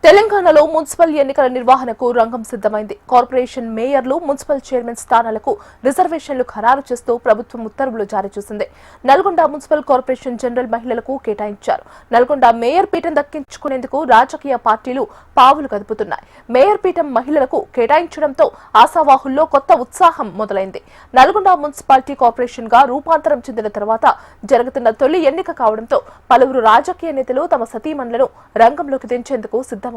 తెలంగాణలో మున్సిపల్ ఎన్నికల నిర్వహణకు రంగం సిద్ధమైంది. కార్పొరేషన్ మేయర్లు, మున్సిపల్ చైర్మన్ స్థానాలకు రిజర్వేషన్లు ఖరారు చేస్తూ ప్రభుత్వం ఉత్తర్వులు జారీ చేసింది. నల్గొండ మున్సిపల్ కార్పొరేషన్ జనరల్ మహిళలకు కేటాయించారు. నల్గొండ మేయర్ పీఠం దక్కించుకునేందుకు రాజకీయ పార్టీలు పావులు కదుపుతున్నాయి. మేయర్ పీఠం మహిళలకు కేటాయించడంతో ఆశావాహుల్లో కొత్త ఉత్సాహం మొదలైంది. నల్గొండ మున్సిపాలిటీ కార్పొరేషన్ గా రూపాంతరం చెందిన తర్వాత జరుగుతున్న తొలి ఎన్నిక కావడంతో పలువురు రాజకీయ నేతలు తమ సతీమణులను రంగంలోకి దించేందుకు సిద్ధమవుతున్నారు.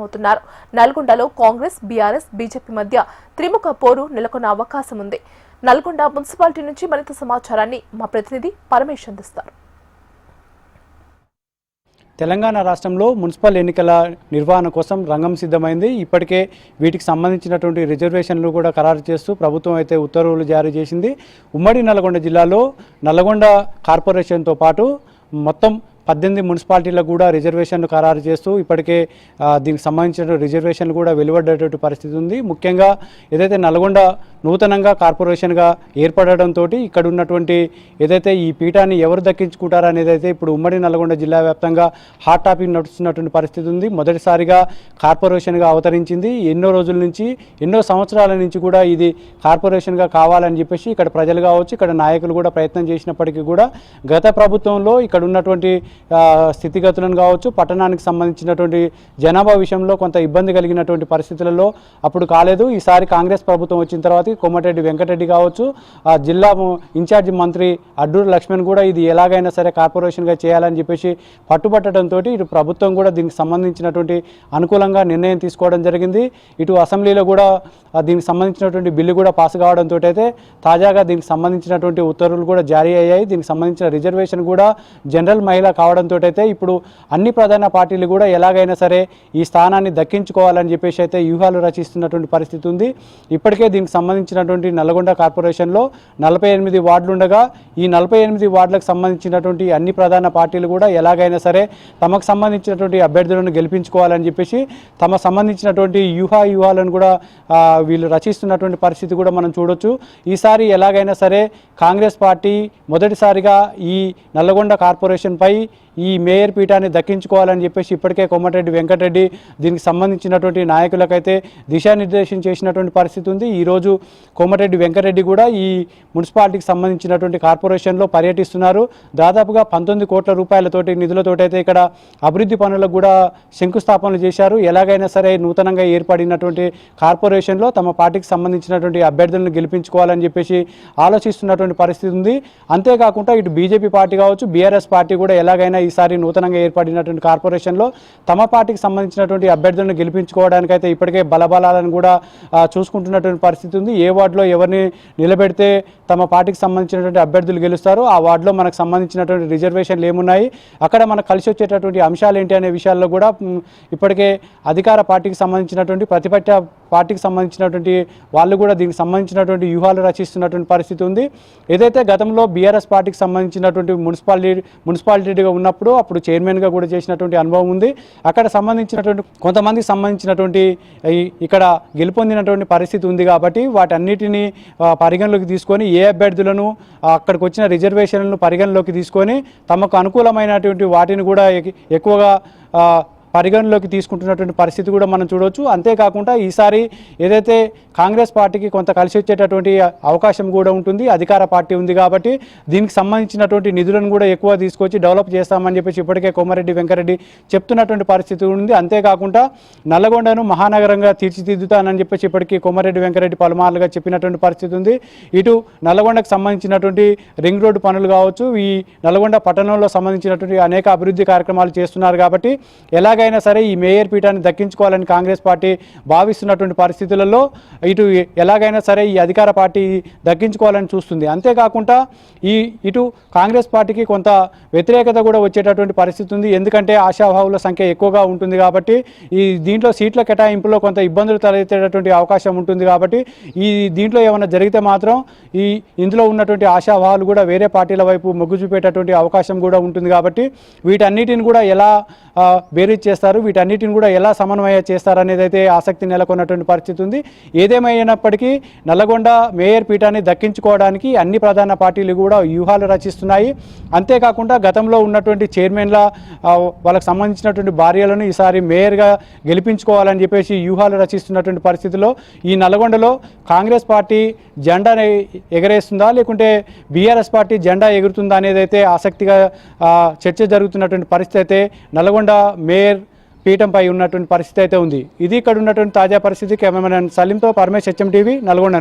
నల్గొండలో కాంగ్రెస్, బీఆర్ఎస్, బీజేపీ మధ్య త్రిముఖ పోరు నెలకొన్న అవకాశం ఉంది. నల్గొండ మున్సిపాలిటీ నుంచి మరింత సమాచారాన్ని మా ప్రతినిధి పరమేశ్ అందిస్తారు. తెలంగాణ రాష్ట్రంలో మున్సిపల్ ఎన్నికల నిర్వహణ కోసం రంగం సిద్ధమైంది. ఇప్పటికే వీటికి సంబంధించినటువంటి రిజర్వేషన్లు కూడా ఖరారు చేస్తూ ప్రభుత్వం అయితే ఉత్తర్వులు జారీ చేసింది. ఉమ్మడి నల్గొండ జిల్లాలో నల్గొండ కార్పొరేషన్తో పాటు మొత్తం 18 మున్సిపాలిటీలకు కూడా రిజర్వేషన్లు ఖరారు చేస్తూ ఇప్పటికే దీనికి సంబంధించిన రిజర్వేషన్లు కూడా వెలువడ్డేటువంటి పరిస్థితి ఉంది. ముఖ్యంగా ఏదైతే నల్గొండ నూతనంగా కార్పొరేషన్గా ఏర్పడడంతో ఇక్కడ ఉన్నటువంటి ఏదైతే ఈ పీఠాన్ని ఎవరు దక్కించుకుంటారనేది అయితే ఇప్పుడు ఉమ్మడి నల్గొండ జిల్లా వ్యాప్తంగా హాట్ టాపిక్ నడుస్తున్నటువంటి పరిస్థితి ఉంది. మొదటిసారిగా కార్పొరేషన్గా అవతరించింది. ఎన్నో రోజుల నుంచి, ఎన్నో సంవత్సరాల నుంచి కూడా ఇది కార్పొరేషన్గా కావాలని చెప్పేసి ఇక్కడ ప్రజలు కావచ్చు, ఇక్కడ నాయకులు కూడా ప్రయత్నం చేసినప్పటికీ కూడా గత ప్రభుత్వంలో ఇక్కడ ఉన్నటువంటి స్థితిగతులను కావచ్చు, పట్టణానికి సంబంధించినటువంటి జనాభా విషయంలో కొంత ఇబ్బంది కలిగినటువంటి పరిస్థితులలో అప్పుడు కాలేదు. ఈసారి కాంగ్రెస్ ప్రభుత్వం వచ్చిన తర్వాత కోమటిరెడ్డి వెంకటరెడ్డి కావచ్చు, జిల్లా ఇన్ఛార్జి మంత్రి అడ్డూరు లక్ష్మణ్ కూడా ఇది ఎలాగైనా సరే కార్పొరేషన్గా చేయాలని చెప్పేసి పట్టుబట్టడంతో ఇటు ప్రభుత్వం కూడా దీనికి సంబంధించినటువంటి అనుకూలంగా నిర్ణయం తీసుకోవడం జరిగింది. ఇటు అసెంబ్లీలో కూడా దీనికి సంబంధించినటువంటి బిల్లు కూడా పాస్ కావడంతో అయితే తాజాగా దీనికి సంబంధించినటువంటి ఉత్తర్వులు కూడా జారీ అయ్యాయి. దీనికి సంబంధించిన రిజర్వేషన్ కూడా జనరల్ మహిళ కావడంతో అయితే ఇప్పుడు అన్ని ప్రధాన పార్టీలు కూడా ఎలాగైనా సరే ఈ స్థానాన్ని దక్కించుకోవాలని చెప్పేసి అయితే వ్యూహాలు రచిస్తున్నటువంటి పరిస్థితి ఉంది. ఇప్పటికే దీనికి సంబంధించినటువంటి నల్గొండ కార్పొరేషన్లో 48 వార్డులు ఉండగా ఈ 48 వార్డులకు సంబంధించినటువంటి అన్ని ప్రధాన పార్టీలు కూడా ఎలాగైనా సరే తమకు సంబంధించినటువంటి అభ్యర్థులను గెలిపించుకోవాలని చెప్పేసి తమ సంబంధించినటువంటి వ్యూహాలను కూడా వీళ్ళు రచిస్తున్నటువంటి పరిస్థితి కూడా మనం చూడొచ్చు. ఈసారి ఎలాగైనా సరే కాంగ్రెస్ పార్టీ మొదటిసారిగా ఈ నల్గొండ కార్పొరేషన్పై ఈ మేయర్ పీఠాన్ని దక్కించుకోవాలని చెప్పేసి ఇప్పటికే కోమటిరెడ్డి వెంకటరెడ్డి దీనికి సంబంధించినటువంటి నాయకులకైతే దిశానిర్దేశం చేసినటువంటి పరిస్థితి ఉంది. ఈరోజు కోమటిరెడ్డి వెంకటరెడ్డి కూడా ఈ మున్సిపాలిటీకి సంబంధించినటువంటి కార్పొరేషన్లో పర్యటిస్తున్నారు. దాదాపుగా 19 కోట్ల రూపాయలతోటి నిధులతోటి అయితే ఇక్కడ అభివృద్ధి పనులకు కూడా శంకుస్థాపనలు చేశారు. ఎలాగైనా సరే నూతనంగా ఏర్పడినటువంటి కార్పొరేషన్లో తమ పార్టీకి సంబంధించినటువంటి అభ్యర్థులను గెలిపించుకోవాలని చెప్పేసి ఆలోచిస్తున్నటువంటి పరిస్థితి ఉంది. అంతేకాకుండా ఇటు బీజేపీ పార్టీ కావచ్చు, బీఆర్ఎస్ పార్టీ కూడా ఎలాగైనా ఈసారి నూతనంగా ఏర్పడినటువంటి కార్పొరేషన్లో తమ పార్టీకి సంబంధించినటువంటి అభ్యర్థులను గెలిపించుకోవడానికైతే ఇప్పటికే బలబలాలను కూడా చూసుకుంటున్నటువంటి పరిస్థితి ఉంది. ఏ వార్డులో ఎవరిని నిలబెడితే తమ పార్టీకి సంబంధించినటువంటి అభ్యర్థులు గెలుస్తారు, ఆ వార్డులో మనకు సంబంధించినటువంటి రిజర్వేషన్లు ఏమున్నాయి, అక్కడ మనకు కలిసి వచ్చేటటువంటి అంశాలు ఏంటి అనే విషయాల్లో కూడా ఇప్పటికే అధికార పార్టీకి సంబంధించినటువంటి, ప్రతిపక్ష పార్టీకి సంబంధించినటువంటి వాళ్ళు కూడా దీనికి సంబంధించినటువంటి వ్యూహాలు రచిస్తున్నటువంటి పరిస్థితి ఉంది. ఏదైతే గతంలో బీఆర్ఎస్ పార్టీకి సంబంధించినటువంటి మున్సిపాలిటీగా ఉన్నప్పుడు అప్పుడు చైర్మన్గా కూడా చేసినటువంటి అనుభవం ఉంది. అక్కడ సంబంధించినటువంటి కొంతమందికి సంబంధించినటువంటి ఇక్కడ గెలుపొందినటువంటి పరిస్థితి ఉంది. కాబట్టి వాటన్నిటిని పరిగణలోకి తీసుకొని ఏ అభ్యర్థులను అక్కడికి వచ్చిన రిజర్వేషన్లను పరిగణలోకి తీసుకొని తమకు అనుకూలమైనటువంటి వాటిని కూడా ఎక్కువగా పరిగణలోకి తీసుకుంటున్నటువంటి పరిస్థితి కూడా మనం చూడవచ్చు. అంతేకాకుండా ఈసారి ఏదైతే కాంగ్రెస్ పార్టీకి కొంత కలిసి వచ్చేటటువంటి అవకాశం కూడా ఉంటుంది. అధికార పార్టీ ఉంది కాబట్టి దీనికి సంబంధించినటువంటి నిధులను కూడా ఎక్కువ తీసుకొచ్చి డెవలప్ చేస్తామని చెప్పేసి ఇప్పటికే కోమటిరెడ్డి వెంకటరెడ్డి చెప్తున్నటువంటి పరిస్థితి ఉంది. అంతేకాకుండా నల్లగొండను మహానగరంగా తీర్చిదిద్దుతానని చెప్పేసి ఇప్పటికీ కోమటిరెడ్డి వెంకటరెడ్డి పలుమార్లుగా చెప్పినటువంటి పరిస్థితి ఉంది. ఇటు నల్లగొండకు సంబంధించినటువంటి రింగ్ రోడ్డు పనులు కావచ్చు, ఈ నల్లగొండ పట్టణంలో సంబంధించినటువంటి అనేక అభివృద్ధి కార్యక్రమాలు చేస్తున్నారు. కాబట్టి ఎలాగైనా సరే ఈ మేయర్ పీఠాన్ని దక్కించుకోవాలని కాంగ్రెస్ పార్టీ భావిస్తున్నటువంటి పరిస్థితులలో ఇటు ఎలాగైనా సరే ఈ అధికార పార్టీ దక్కించుకోవాలని చూస్తుంది. అంతేకాకుండా ఇటు కాంగ్రెస్ పార్టీకి కొంత వ్యతిరేకత కూడా వచ్చేటటువంటి పరిస్థితి ఉంది. ఎందుకంటే ఆశావాహుల సంఖ్య ఎక్కువగా ఉంటుంది కాబట్టి దీంట్లో సీట్ల కేటాయింపులో కొంత ఇబ్బందులు తలెత్తేటటువంటి అవకాశం ఉంటుంది. కాబట్టి దీంట్లో ఏమైనా జరిగితే మాత్రం ఇందులో ఉన్నటువంటి ఆశావాహులు కూడా వేరే పార్టీల వైపు మొగ్గు చూపేటటువంటి అవకాశం కూడా ఉంటుంది. కాబట్టి వీటన్నిటిని కూడా ఎలా బేరీజ్ చేస్తారు, వీటన్నిటిని కూడా ఎలా సమన్వయ చేస్తారనేది అయితే ఆసక్తి నెలకొన్నటువంటి పరిస్థితి ఉంది. ఏదేమైనప్పటికీ నల్లగొండ మేయర్ పీఠాన్ని దక్కించుకోవడానికి అన్ని ప్రధాన పార్టీలు కూడా వ్యూహాలు రచిస్తున్నాయి. అంతేకాకుండా గతంలో ఉన్నటువంటి చైర్మన్ల వాళ్ళకి సంబంధించినటువంటి భార్యలను ఈసారి మేయర్గా గెలిపించుకోవాలని చెప్పేసి వ్యూహాలు రచిస్తున్నటువంటి పరిస్థితిలో ఈ నల్లగొండలో కాంగ్రెస్ పార్టీ జెండాని ఎగరేస్తుందా లేకుంటే బీఆర్ఎస్ పార్టీ జెండా ఎగురుతుందా అనేది అయితే ఆసక్తిగా చర్చ జరుగుతున్నటువంటి పరిస్థితి అయితే నల్గొండ మేయర్ పీఠంపై ఉన్నటువంటి పరిస్థితి అయితే ఉంది. ఇది ఇక్కడ ఉన్నటువంటి తాజా పరిస్థితి. కెమెరామెన్ సలీంతో పరమేశ్, HM టీవీ, నల్గొండ.